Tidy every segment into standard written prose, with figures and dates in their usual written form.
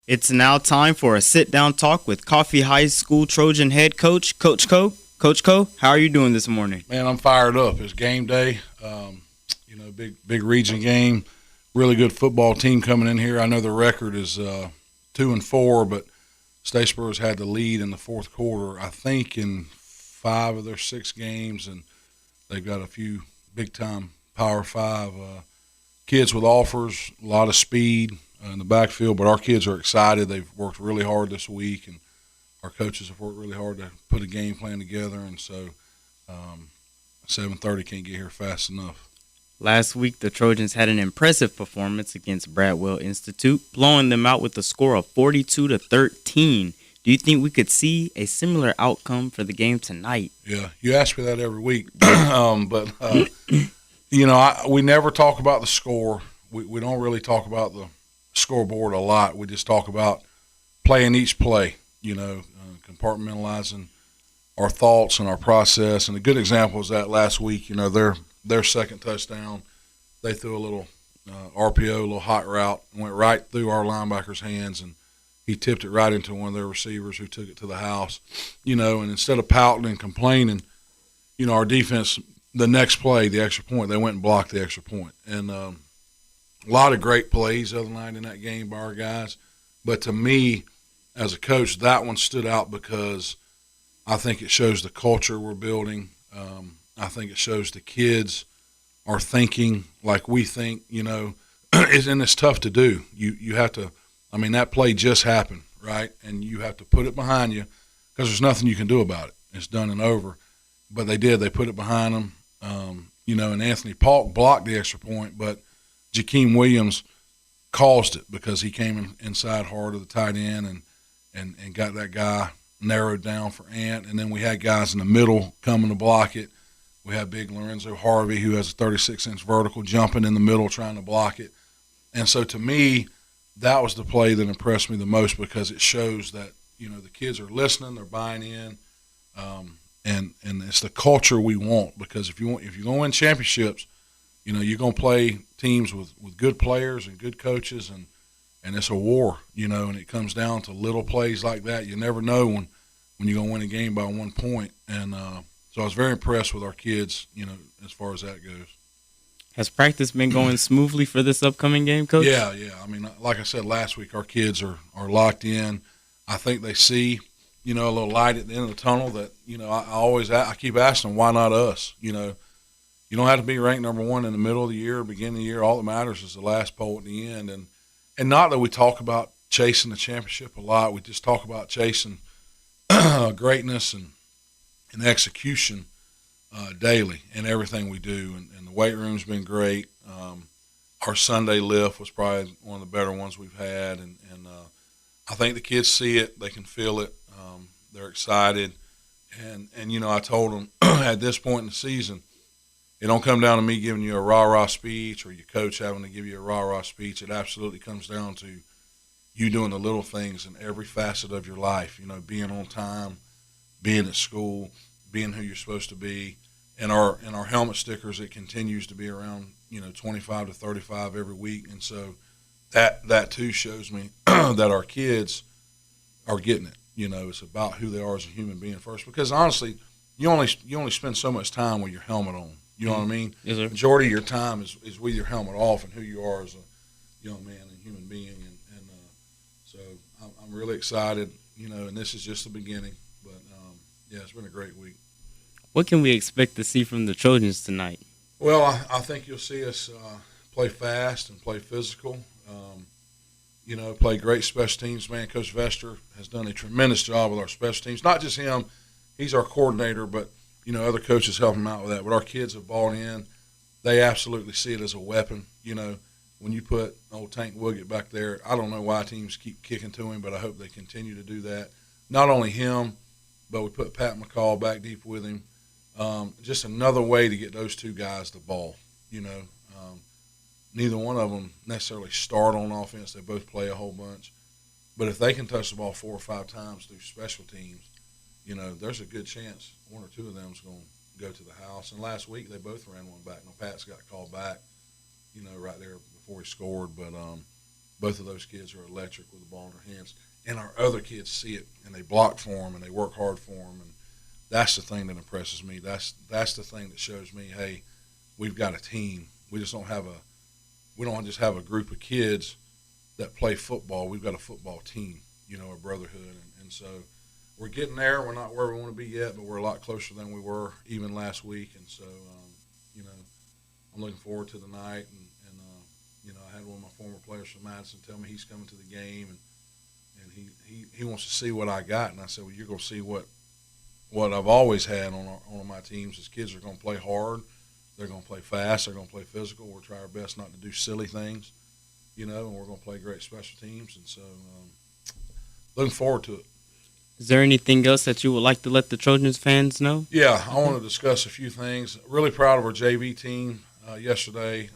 It's now time for a sit-down talk with Coffee High School Trojan head coach, Coach Co. Coach Co, how are you doing this morning? Man, I'm fired up. It's game day. Big region game. Really good football team coming in here. I know the record is 2-4, but Statesboro's had the lead in the fourth quarter, I think, in 5 of their 6 games, and they've got a few big-time Power 5 kids with offers, a lot of speed in the backfield, but our kids are excited. They've worked really hard this week, and our coaches have worked really hard to put a game plan together, and so 7:30 can't get here fast enough. Last week, the Trojans had an impressive performance against Bradwell Institute, blowing them out with a score of 42-13. Do you think we could see a similar outcome for the game tonight? Yeah, you ask me that every week, we never talk about the score. We don't really talk about the scoreboard a lot. We just talk about playing each play, compartmentalizing our thoughts and our process. And a good example is that last week, their second touchdown, they threw a little RPO, a little hot route, and went right through our linebacker's hands, and he tipped it right into one of their receivers who took it to the house. And instead of pouting and complaining, our defense, the next play, the extra point, they went and blocked the extra point. And a lot of great plays other night in that game by our guys. But to me, as a coach, that one stood out because I think it shows the culture we're building. I think it shows the kids are thinking like we think, and it's tough to do. You have to – that play just happened, right? And you have to put it behind you because there's nothing you can do about it. It's done and over. But they did. They put it behind them. And Anthony Paulk blocked the extra point, but Jakeem Williams caused it because he came inside hard of the tight end and got that guy narrowed down for Ant. And then we had guys in the middle coming to block it. We had big Lorenzo Harvey, who has a 36-inch vertical, jumping in the middle trying to block it. And so to me, that was the play that impressed me the most because it shows that, the kids are listening, they're buying in, and it's the culture we want because if you're going to win championships, you're going to play teams with good players and good coaches, and it's a war, and it comes down to little plays like that. You never know when you're going to win a game by 1 point. And so I was very impressed with our kids, as far as that goes. Has practice been going smoothly for this upcoming game, Coach? Yeah. Like I said last week, our kids are locked in. I think they see, a little light at the end of the tunnel that, I keep asking them, why not us? You don't have to be ranked number 1 in the middle of the year or beginning of the year. All that matters is the last poll at the end. And not that we talk about chasing the championship a lot. We just talk about chasing greatness and execution daily in everything we do. And the weight room's been great. Our Sunday lift was probably one of the better ones we've had. And I think the kids see it. They can feel it. They're excited. And I told them at this point in the season, it don't come down to me giving you a rah-rah speech or your coach having to give you a rah-rah speech. It absolutely comes down to you doing the little things in every facet of your life, being on time, being at school, being who you're supposed to be. And our helmet stickers, it continues to be around, 25 to 35 every week. And so that too shows me that our kids are getting it. It's about who they are as a human being first. Because honestly, you only spend so much time with your helmet on. You know what I mean? Yes, sir. Majority of your time is with your helmet off and who you are as a young man and human being. And so I'm really excited, and this is just the beginning. But, it's been a great week. What can we expect to see from the Trojans tonight? Well, I think you'll see us play fast and play physical, play great special teams. Man, Coach Vester has done a tremendous job with our special teams. Not just him. He's our coordinator, but other coaches help him out with that. But our kids have bought in. They absolutely see it as a weapon. When you put old Tank Woogett back there, I don't know why teams keep kicking to him, but I hope they continue to do that. Not only him, but we put Pat McCall back deep with him. Just another way to get those two guys the ball. Neither one of them necessarily start on offense. They both play a whole bunch. But if they can touch the ball 4 or 5 times through special teams, there's a good chance one or two of them is going to go to the house. And last week they both ran one back. Now Pat's got called back, right there before he scored. But Both of those kids are electric with the ball in their hands. And our other kids see it, and they block for them, and they work hard for them. And that's the thing that impresses me. That's the thing that shows me, hey, we've got a team. We don't just have a group of kids that play football. We've got a football team, a brotherhood. And so we're getting there. We're not where we want to be yet, but we're a lot closer than we were even last week. And so, I'm looking forward to the night. And I had one of my former players from Madison tell me he's coming to the game, and he wants to see what I got. And I said, well, you're going to see what I've always had on my teams is kids are going to play hard. They're going to play fast. They're going to play physical. We'll try our best not to do silly things, and we're going to play great special teams. And so looking forward to it. Is there anything else that you would like to let the Trojans fans know? Yeah, I want to discuss a few things. Really proud of our JV team yesterday.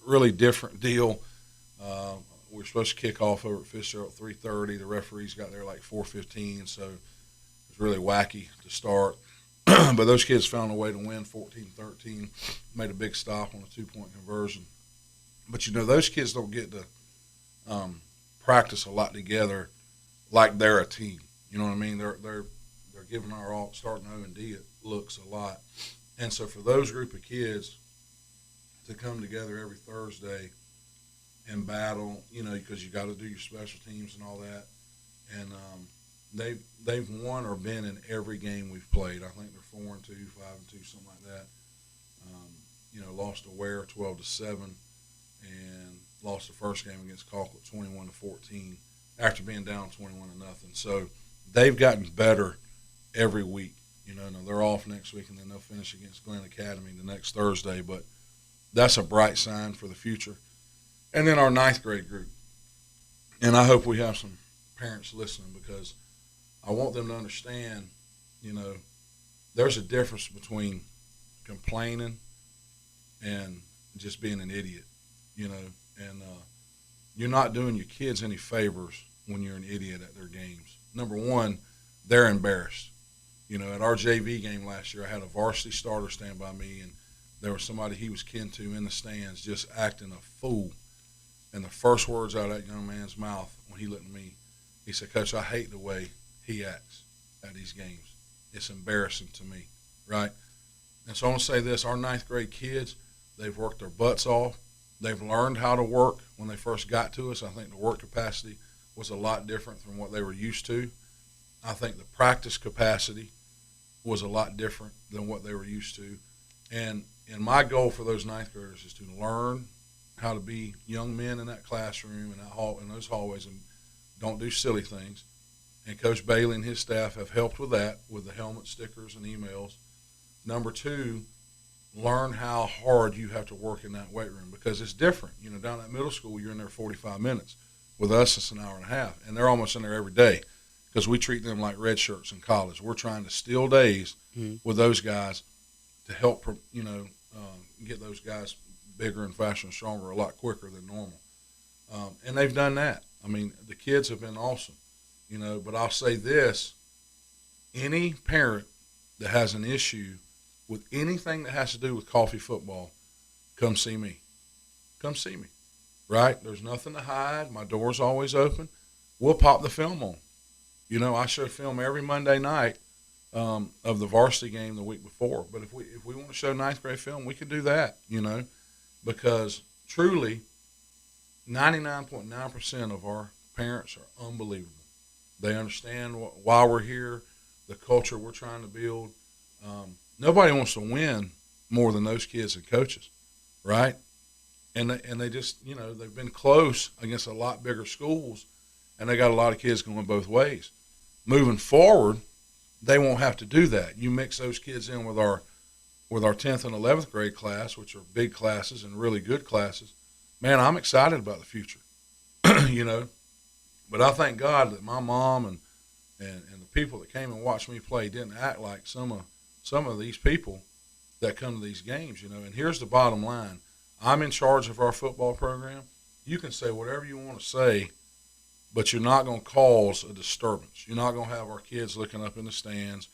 Really different deal. We were supposed to kick off over at Fitzgerald at 3:30. The referees got there like 4:15, so it was really wacky to start. But those kids found a way to win 14-13, made a big stop on a 2-point conversion. But, those kids don't get to practice a lot together like they're a team. You know what I mean? They're giving our all, starting O&D, it looks a lot. And so for those group of kids to come together every Thursday and battle, because you got to do your special teams and all that. And they've won or been in every game we've played. I think they're 4-2, 5-2, something like that. Lost to Ware 12-7, and lost the first game against Colquitt 21-14 after being down 21-0. So they've gotten better every week. Now they're off next week, and then they'll finish against Glenn Academy the next Thursday. But that's a bright sign for the future. And then our 9th grade group. And I hope we have some parents listening, because I want them to understand, there's a difference between complaining and just being an idiot, and you're not doing your kids any favors when you're an idiot at their games. Number one, they're embarrassed. At our JV game last year, I had a varsity starter stand by me, and there was somebody he was kin to in the stands just acting a fool. And the first words out of that young man's mouth when he looked at me, he said, Coach, I hate the way he acts at these games. It's embarrassing to me, right? And so I want to say this, our 9th grade kids, they've worked their butts off. They've learned how to work when they first got to us. I think the work capacity was a lot different from what they were used to. I think the practice capacity was a lot different than what they were used to. And my goal for those 9th graders is to learn how to be young men in that classroom and in those hallways, and don't do silly things. And Coach Bailey and his staff have helped with that, with the helmet stickers and emails. Number 2, learn how hard you have to work in that weight room, because it's different. Down at middle school, you're in there 45 minutes. With us, it's an hour and a half, and they're almost in there every day, because we treat them like red shirts in college. We're trying to steal days with those guys to help, get those guys bigger and faster and stronger a lot quicker than normal. And they've done that. I mean, the kids have been awesome, but I'll say this, any parent that has an issue with anything that has to do with Coffee football, come see me. Come see me, right? There's nothing to hide. My door's always open. We'll pop the film on. I show film every Monday night of the varsity game the week before. But if we want to show 9th grade film, we can do that, because truly 99.9% of our parents are unbelievable. They understand why we're here, the culture we're trying to build. Nobody wants to win more than those kids and coaches, right? And they just, they've been close against a lot bigger schools, and they got a lot of kids going both ways. Moving forward, they won't have to do that. You mix those kids in with our 10th and 11th grade class, which are big classes and really good classes. Man, I'm excited about the future, But I thank God that my mom and the people that came and watched me play didn't act like some of these people that come to these games, And here's the bottom line. I'm in charge of our football program. You can say whatever you want to say, but you're not going to cause a disturbance. You're not going to have our kids looking up in the stands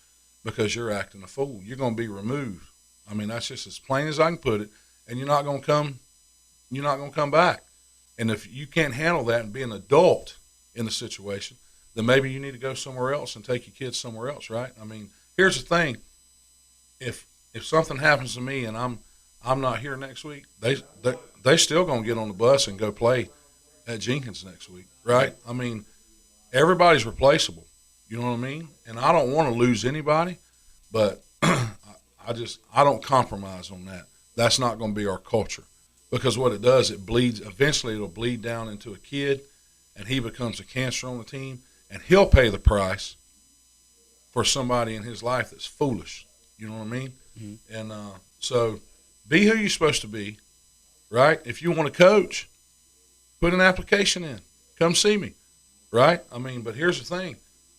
because you're acting a fool. You're going to be removed. I mean, that's just as plain as I can put it. And you're not going to come back. And if you can't handle that and be an adult in the situation, then maybe you need to go somewhere else and take your kids somewhere else, right? I mean, here's the thing: if something happens to me and I'm not here next week, they still gonna get on the bus and go play at Jenkins next week, right? I mean, everybody's replaceable. You know what I mean? And I don't want to lose anybody, but I don't compromise on that. That's not going to be our culture, because what it does, it bleeds. Eventually, it'll bleed down into a kid, and he becomes a cancer on the team, and he'll pay the price for somebody in his life that's foolish. You know what I mean? Mm-hmm. And so, be who you're supposed to be, right? If you want to coach, put an application in. Come see me, right? I mean, but here's the thing: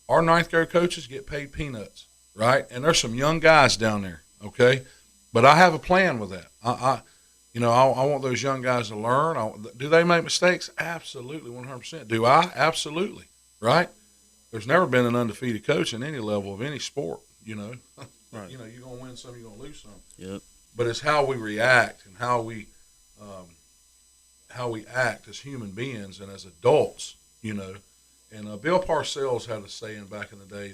our ninth grade coaches get paid peanuts, right? And there's some young guys down there, okay? But I have a plan with that. I want those young guys to learn. Do they make mistakes? Absolutely, 100%. Do I? Absolutely, right? There's never been an undefeated coach in any level of any sport, you know. Right. You know, you're going to win some, you're going to lose some. Yep. But it's how we react and how we act as human beings and as adults, you know. And Bill Parcells had a saying back in the day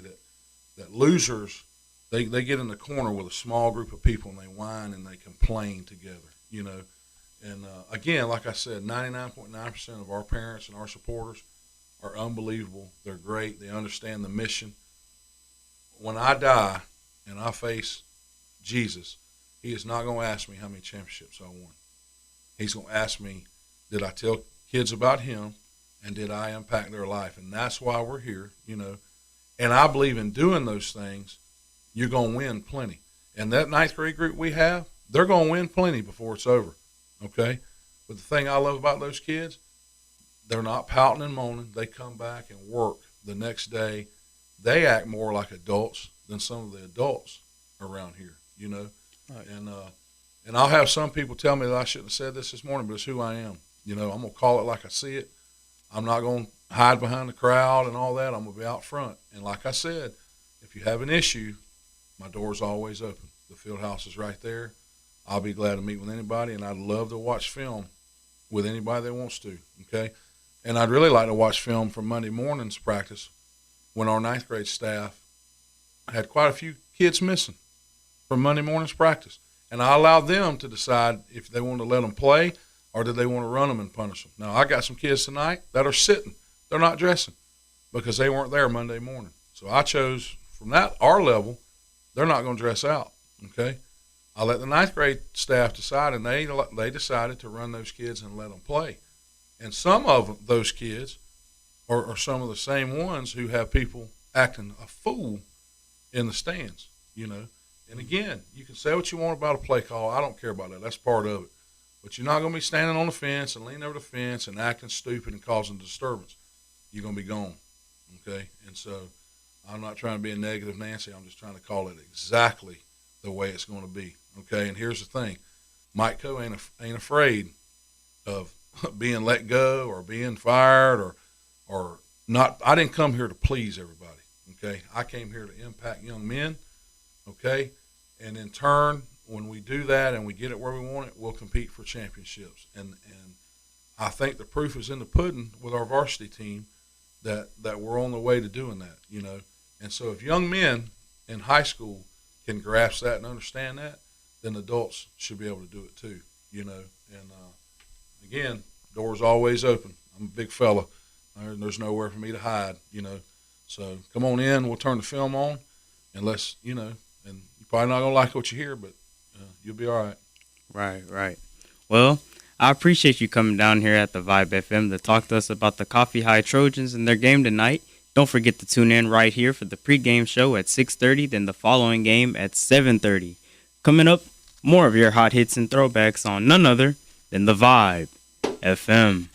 that losers, they get in the corner with a small group of people and they whine and they complain together, you know. And, again, like I said, 99.9% of our parents and our supporters are unbelievable. They're great. They understand the mission. When I die and I face Jesus, he is not going to ask me how many championships I won. He's going to ask me, did I tell kids about him, and did I impact their life? And that's why we're here, you know. And I believe in doing those things, you're going to win plenty. And that ninth grade group we have, they're going to win plenty before it's over, okay? But the thing I love about those kids, they're not pouting and moaning. They come back and work the next day. They act more like adults than some of the adults around here, you know. Right. And I'll have some people tell me that I shouldn't have said this morning, but it's who I am. You know, I'm going to call it like I see it. I'm not going to hide behind the crowd and all that. I'm going to be out front. And like I said, if you have an issue, my door's always open. The field house is right there. I'll be glad to meet with anybody, and I'd love to watch film with anybody that wants to, okay? And I'd really like to watch film from Monday morning's practice when our ninth grade staff had quite a few kids missing from Monday morning's practice. And I allowed them to decide if they wanted to let them play or did they want to run them and punish them. Now, I got some kids tonight that are sitting. They're not dressing because they weren't there Monday morning. So I chose from our level, they're not going to dress out, okay? I let the ninth grade staff decide, and they decided to run those kids and let them play. And some of those kids are some of the same ones who have people acting a fool in the stands, you know. And again, you can say what you want about a play call. I don't care about that. That's part of it. But you're not going to be standing on the fence and leaning over the fence and acting stupid and causing disturbance. You're going to be gone, okay? And so I'm not trying to be a negative Nancy. I'm just trying to call it exactly the way it's going to be, okay? And here's the thing. Mike Coe ain't afraid of being let go or being fired or not. I didn't come here to please everybody, okay? I came here to impact young men, okay? And in turn, when we do that and we get it where we want it, we'll compete for championships. And I think the proof is in the pudding with our varsity team that we're on the way to doing that, you know. And so if young men in high school can grasp that and understand that, then adults should be able to do it too, you know. And again, door's always open. I'm a big fella. There's nowhere for me to hide, you know. So come on in. We'll turn the film on, and let's, you know, and you're probably not going to like what you hear, but you'll be all right. Right. Well, I appreciate you coming down here at the Vibe FM to talk to us about the Coffee High Trojans and their game tonight. Don't forget to tune in right here for the pregame show at 6:30, then the following game at 7:30. Coming up, more of your hot hits and throwbacks on none other than the Vibe FM.